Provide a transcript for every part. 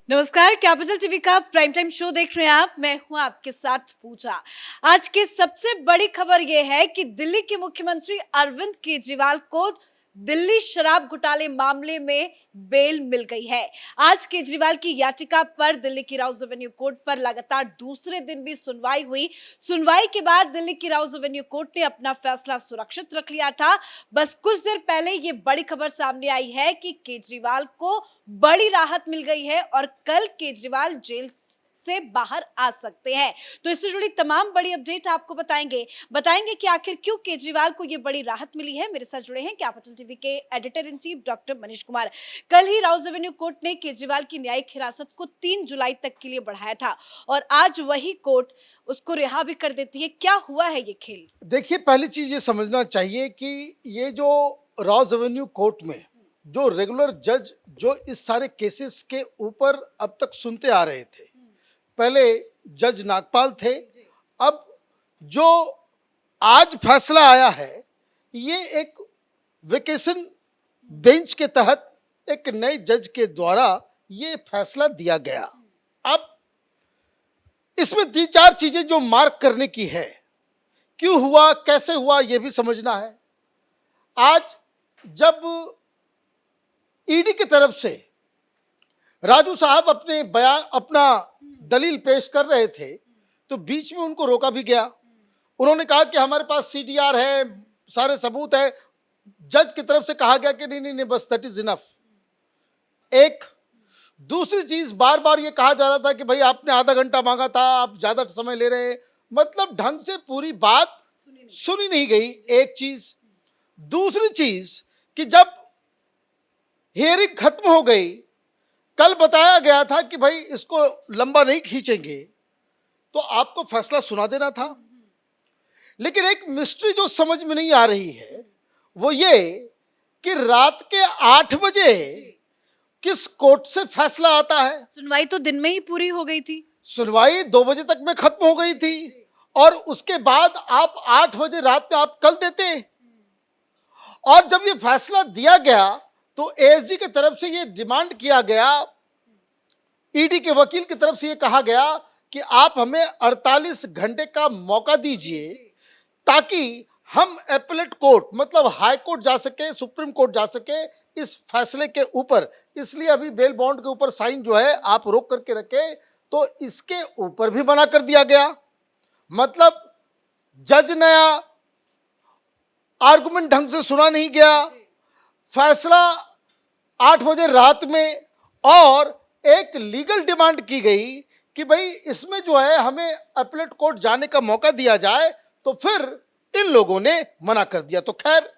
नमस्कार, capital TV का prime time show देख रहे हैं आप। मैं हूं आपके साथ पूजा। आज की सबसे बड़ी खबर यह है कि दिल्ली के मुख्यमंत्री अरविंद केजरीवाल को दिल्ली शराब घोटाले मामले में बेल मिल गई है। आज केजरीवाल की याचिका पर दिल्ली की राउज एवेन्यू कोर्ट पर लगातार दूसरे दिन भी सुनवाई हुई। सुनवाई के बाद दिल्ली की राउज एवेन्यू कोर्ट ने अपना फैसला सुरक्षित रख लिया था। बस कुछ देर पहले ये बड़ी खबर सामने आई है कि केजरीवाल को बड़ी राहत मिल गई है और कल केजरीवाल जेल से बाहर आ सकते हैं। तो इससे जुड़ी तमाम बड़ी अपडेट आपको बताएंगे कि आखिर क्यों केजरीवाल को ये बड़ी राहत मिली है। मेरे साथ जुड़े हैं कैपिटल टीवी के editor in chief doctor Manish Kumar. कल ही राउज एवेन्यू कोर्ट ने केजरीवाल की न्यायिक हिरासत को 3 जुलाई तक के लिए बढ़ाया था और आज वही कोर्ट उसको रिहा भी कर देती है। क्या हुआ है ये खेल? देखिए, पहली चीज ये समझना चाहिए कि ये जो राउज एवेन्यू कोर्ट में जो रेगुलर जज जो इस सारे केसेस के ऊपर अब तक सुनते आ रहे थे, पहले जज नागपाल थे। अब जो आज फैसला आया है, ये एक वेकेशन बेंच के तहत एक नए जज के द्वारा ये फैसला दिया गया। अब इसमें 3-4 चीजें जो मार्क करने की है, क्यों हुआ, कैसे हुआ, यह भी समझना है। आज जब ईडी की तरफ से राजू साहब अपने बयान अपना दलील पेश कर रहे थे, तो बीच में उनको रोका भी गया। उन्होंने कहा कि हमारे पास सीडीआर है, सारे सबूत है। जज की तरफ से कहा गया कि नहीं नहीं नहीं, बस दैट इज इनफ। एक दूसरी चीज, बार बार ये कहा जा रहा था कि भाई आपने आधा घंटा मांगा था, आप ज्यादा समय ले रहे हैं। मतलब ढंग से पूरी बात सुनी नहीं गई, एक चीज। दूसरी चीज कि जब हियरिंग खत्म हो गई, कल बताया गया था कि भाई इसको लंबा नहीं खींचेंगे, तो आपको फैसला सुना देना था। लेकिन एक मिस्ट्री जो समझ में नहीं आ रही है वो ये कि रात के 8 बजे किस कोर्ट से फैसला आता है। सुनवाई तो दिन में ही पूरी हो गई थी। सुनवाई 2 बजे तक में खत्म हो गई थी और उसके बाद आप 8 बजे रात में आप कल देते। और जब ये फैसला दिया गया तो एएसजी की तरफ से ये डिमांड किया गया, ईडी के वकील की तरफ से ये कहा गया कि आप हमें 48 घंटे का मौका दीजिए ताकि हम एपेलेट कोर्ट मतलब हाई कोर्ट जा सके, सुप्रीम कोर्ट जा सके इस फैसले के ऊपर। इसलिए अभी बेल बॉन्ड के ऊपर साइन जो है आप रोक करके रखे, तो इसके ऊपर भी मना कर दिया गया। मतलब जज नया आर्गुमेंट ढंग से सुना नहीं गया, फैसला 8 बजे रात में, और एक लीगल डिमांड की गई कि भाई इसमें जो है हमें अपीलेट कोर्ट जाने का मौका दिया जाए, तो फिर इन लोगों ने मना कर दिया। तो खैर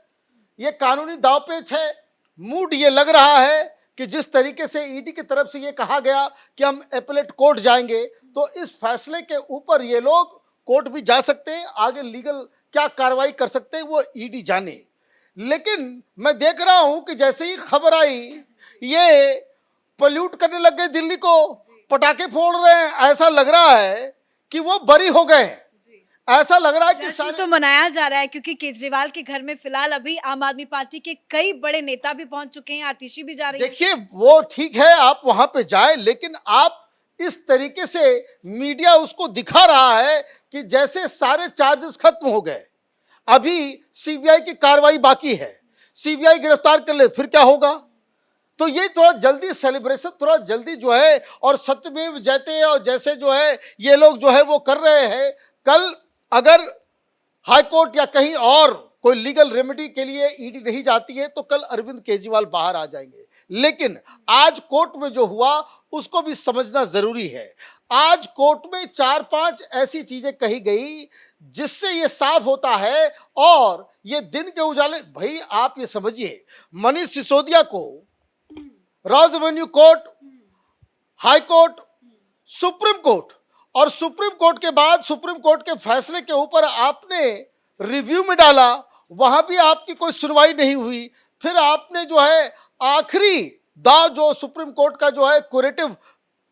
ये कानूनी दांवपेच है। मूड ये लग रहा है कि जिस तरीके से ईडी की तरफ से ये कहा गया कि हम अपीलेट कोर्ट जाएंगे, तो इस फैसले के ऊपर ये लोग कोर्ट भी जा सकते हैं, आगे लीगल क्या कार्रवाई कर सकते हैं वो ईडी जाने। लेकिन मैं देख रहा हूं कि जैसे ही खबर आई, ये पल्यूट करने लग गए, दिल्ली को पटाखे फोड़ रहे हैं। ऐसा लग रहा है कि वो बरी हो गए। ऐसा लग रहा है कि जश्न तो मनाया जा रहा है क्योंकि केजरीवाल के घर में फिलहाल अभी आम आदमी पार्टी के कई बड़े नेता भी पहुंच चुके हैं, आतिशी भी जा रही है। देखिए, वो ठीक है आप वहां पे जाए, लेकिन आप इस तरीके से मीडिया उसको दिखा रहा है कि जैसे सारे चार्जेस खत्म हो गए, अभी सीबीआई की कार्रवाई बाकी है, सीबीआई गिरफ्तार कर ले फिर क्या होगा। तो ये थोड़ा जल्दी सेलिब्रेशन, थोड़ा जल्दी जो है, और सत्यमेव जयते और जैसे जो है ये लोग जो है वो कर रहे हैं। कल अगर हाई कोर्ट या कहीं और कोई लीगल रेमेडी के लिए ईडी नहीं जाती है, तो कल अरविंद केजरीवाल बाहर आ जाएंगे। लेकिन आज कोर्ट में जो हुआ उसको भी समझना जरूरी है। आज कोर्ट में 4-5 ऐसी चीजें कही गई जिससे ये साफ होता है, और ये दिन के उजाले। भाई आप ये समझिए, मनीष सिसोदिया को Rouse Avenue court, high court, supreme court, और सुप्रीम कोर्ट के बाद सुप्रीम कोर्ट के फैसले के ऊपर आपने रिव्यू में डाला, वहां भी आपकी कोई सुनवाई नहीं हुई। फिर आपने जो है आखिरी दाव जो सुप्रीम कोर्ट का जो है क्यूरेटिव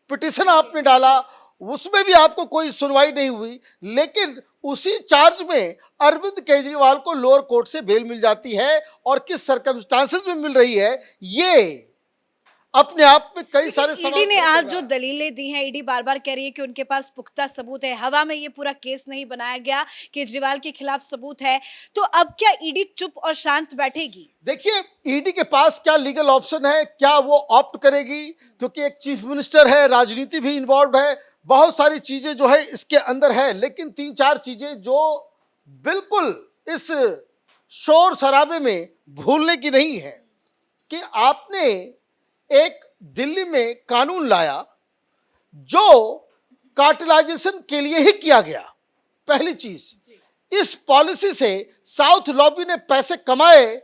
पिटिशन आपने डाला, उसमें भी आपको कोई सुनवाई नहीं हुई। लेकिन उसी चार्ज में अरविंद केजरीवाल को लोअर कोर्ट से बेल मिल जाती है, और किस सर्कमस्टांसेस में मिल रही है ये अपने आप में कई सारे ईडी सवाल ने खड़े कर आज रहा जो है। दलीलें दी हैं, ईडी बार बार कह रही है कि उनके पास पुख्ता सबूत है, हवा में ये पूरा केस नहीं बनाया गया, केजरीवाल के खिलाफ सबूत है, तो अब क्या ईडी चुप और शांत बैठेगी? देखिए, ईडी के पास क्या लीगल ऑप्शन है, क्या वो ऑप्ट करेगी, क्योंकि एक चीफ मिनिस्टर है, राजनीति भी इन्वॉल्व है, बहुत सारी चीजें जो है इसके अंदर है। लेकिन तीन चार चीजें जो बिल्कुल इस शोर शराबे में भूलने की नहीं है कि आपने एक दिल्ली में कानून लाया जो कार्टेलाइजेशन के लिए ही किया गया। पहली चीज, इस पॉलिसी से साउथ लॉबी ने पैसे कमाए,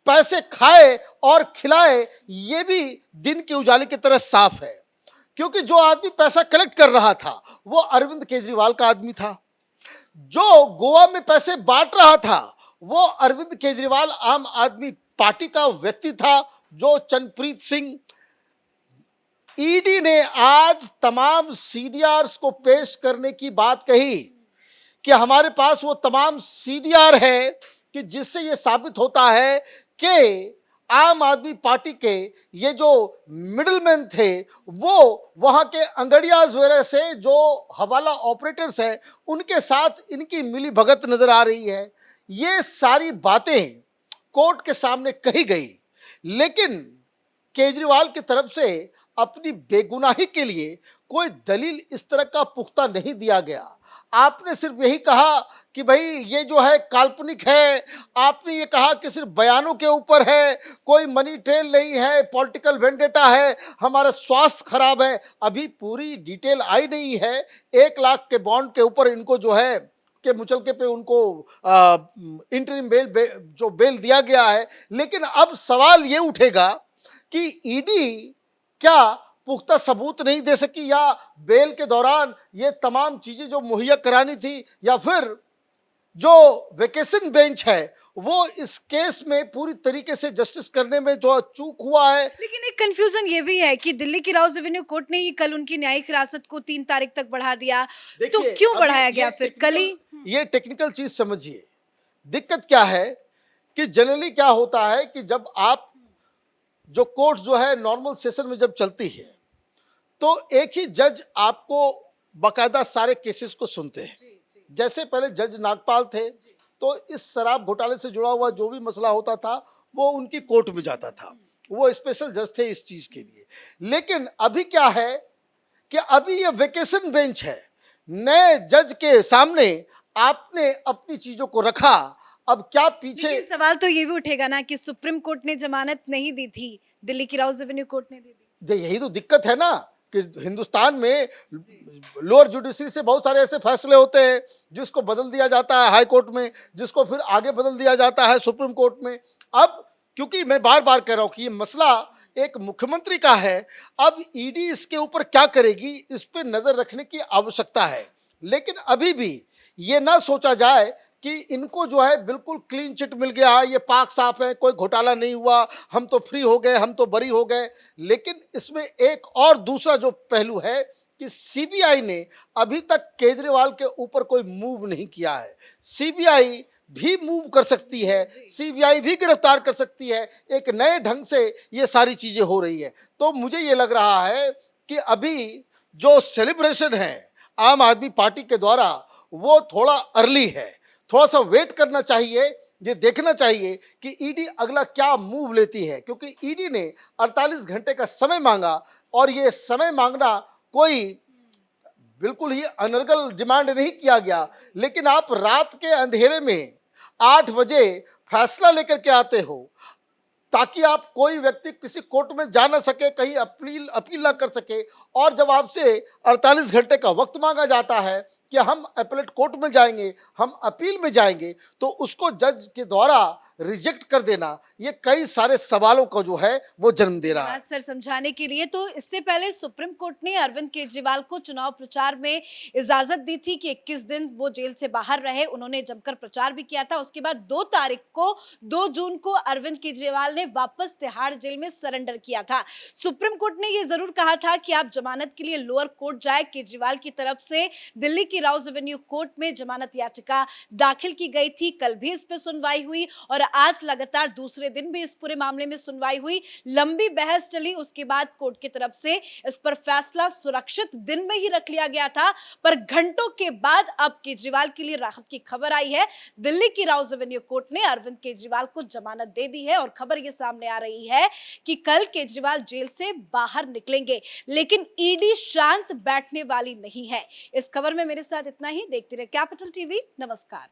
पैसे खाए और खिलाए, ये भी दिन के उजाले की तरह साफ है। क्योंकि जो आदमी पैसा कलेक्ट कर रहा था वो अरविंद केजरीवाल का आदमी था, जो गोवा में पैसे बांट रहा था वो अरविंद केजरीवाल आम आदमी पार्टी का व्यक्ति था, जो चंद्रप्रीत सिंह। ईडी ने आज तमाम सीडीआर्स को पेश करने की बात कही कि हमारे पास वो तमाम सीडीआर है कि जिससे ये साबित होता है कि आम आदमी पार्टी के ये जो मिडिलमैन थे वो वहां के अंगड़ियाज वगैरह से जो हवाला ऑपरेटर्स हैं उनके साथ इनकी मिली भगत नजर आ रही है। ये सारी बातें कोर्ट के सामने कही गई, लेकिन केजरीवाल की तरफ से अपनी बेगुनाही के लिए कोई दलील इस तरह का पुख्ता नहीं दिया गया। आपने सिर्फ यही कहा कि भाई ये जो है काल्पनिक है, आपने ये कहा कि सिर्फ बयानों के ऊपर है, कोई मनी ट्रेल नहीं है, पॉलिटिकल वेंडेटा है, हमारा स्वास्थ्य खराब है। अभी पूरी डिटेल आई नहीं है। 1 लाख के बॉन्ड के ऊपर इनको जो है के मुचलके पे उनको इंटरिम जो बेल दिया गया है। लेकिन अब सवाल ये उठेगा कि ईडी क्या पुख्ता सबूत नहीं दे सकी, या बेल के दौरान ये तमाम चीजें जो मुहैया करानी थी, या फिर जो वेकेशन बेंच है वो इस केस में पूरी तरीके से जस्टिस करने में जो चूक हुआ है। लेकिन एक कंफ्यूजन ये भी है कि दिल्ली की राउज एवेन्यू कोर्ट ने ही कल उनकी न्यायिक हिरासत को 3 तारीख तक बढ़ा दिया, तो देखिए, क्यों अभी बढ़ाया ये गया फिर कल ही? ये टेक्निकल चीज समझिए। दिक्कत क्या है कि जनरली क्या होता है कि जब आप जो कोर्ट जो है नॉर्मल सेशन में जब चलती है तो एक ही जज आपको बाकायदा सारे केसेस को सुनते हैं। जैसे पहले जज नागपाल थे तो इस शराब घोटाले से जुड़ा हुआ जो भी मसला होता था वो उनकी कोर्ट में जाता था, वो स्पेशल जज थे इस चीज के लिए। लेकिन अभी क्या है कि अभी ये वेकेशन बेंच है, नए जज के सामने आपने अपनी चीजों को रखा। अब क्या पीछे लेकिन सवाल तो ये भी उठेगा ना कि सुप्रीम कोर्ट ने जमानत नहीं दी थी, दिल्ली की राउज एवेन्यू कोर्ट ने दे दी। यही तो दिक्कत है ना कि हिंदुस्तान में लोअर जुडिशरी से बहुत सारे ऐसे फैसले होते हैं जिसको बदल दिया जाता है हाई कोर्ट में, जिसको फिर आगे बदल दिया जाता है सुप्रीम कोर्ट में। अब क्योंकि मैं बार बार कह रहा हूं कि ये मसला एक मुख्यमंत्री का है, अब ईडी इसके ऊपर क्या करेगी इस पर नजर रखने की आवश्यकता है। लेकिन अभी भी ये ना सोचा जाए कि इनको जो है बिल्कुल क्लीन चिट मिल गया, ये पाक साफ है, कोई घोटाला नहीं हुआ, हम तो फ्री हो गए, हम तो बरी हो गए। लेकिन इसमें एक और दूसरा जो पहलू है कि सीबीआई ने अभी तक केजरीवाल के ऊपर कोई मूव नहीं किया है। सीबीआई भी मूव कर सकती है, सीबीआई भी गिरफ्तार कर सकती है। एक नए ढंग से ये सारी चीजें हो रही है। तो मुझे ये लग रहा है कि अभी जो सेलिब्रेशन है आम आदमी पार्टी के द्वारा वो थोड़ा अर्ली है, थोड़ा सा वेट करना चाहिए, ये देखना चाहिए कि ईडी अगला क्या मूव लेती है। क्योंकि ईडी ने 48 घंटे का समय मांगा और ये समय मांगना कोई बिल्कुल ही अनर्गल डिमांड नहीं किया गया। लेकिन आप रात के अंधेरे में 8 बजे फैसला लेकर के आते हो ताकि आप कोई व्यक्ति किसी कोर्ट में जा ना सके, कहीं अपील ना कर सके। और जब आपसे 48 घंटे का वक्त मांगा जाता है कि हम अपीलेट कोर्ट में जाएंगे, हम अपील में जाएंगे, तो उसको जज के द्वारा रिजेक्ट कर देना ये कई सारे सवालों को जो है वो जन्म दे रहा है। सर समझाने के लिए, तो इससे पहले सुप्रीम कोर्ट ने अरविंद केजरीवाल को चुनाव प्रचार में इजाजत दी थी कि 21 दिन वो जेल से बाहर रहे। उन्होंने जमकर प्रचार भी किया था। उसके बाद 2 जून को अरविंद केजरीवाल ने वापस तिहाड़ जेल में सरेंडर किया था। सुप्रीम कोर्ट ने ये जरूर कहा था कि आप जमानत के लिए लोअर कोर्ट जाए। केजरीवाल की तरफ से दिल्ली की राउज एवेन्यू कोर्ट में जमानत याचिका दाखिल की गई थी। कल भी इस पर सुनवाई हुई और आज लगातार दूसरे दिन भी इस पूरे मामले में सुनवाई हुई। लंबी बहस चली, उसके बाद कोर्ट की तरफ से इस पर फैसला सुरक्षित दिन में ही रख लिया गया था, पर घंटों के बाद अब केजरीवाल के लिए राहत की खबर आई है। दिल्ली की राउज एवेन्यू कोर्ट ने अरविंद केजरीवाल को जमानत दे दी है और खबर ये सामने आ रही है कि कल केजरीवाल जेल से बाहर निकलेंगे, लेकिन ईडी शांत बैठने वाली नहीं है। इस खबर में मेरे साथ इतना ही। देखते रहे कैपिटल टीवी। नमस्कार।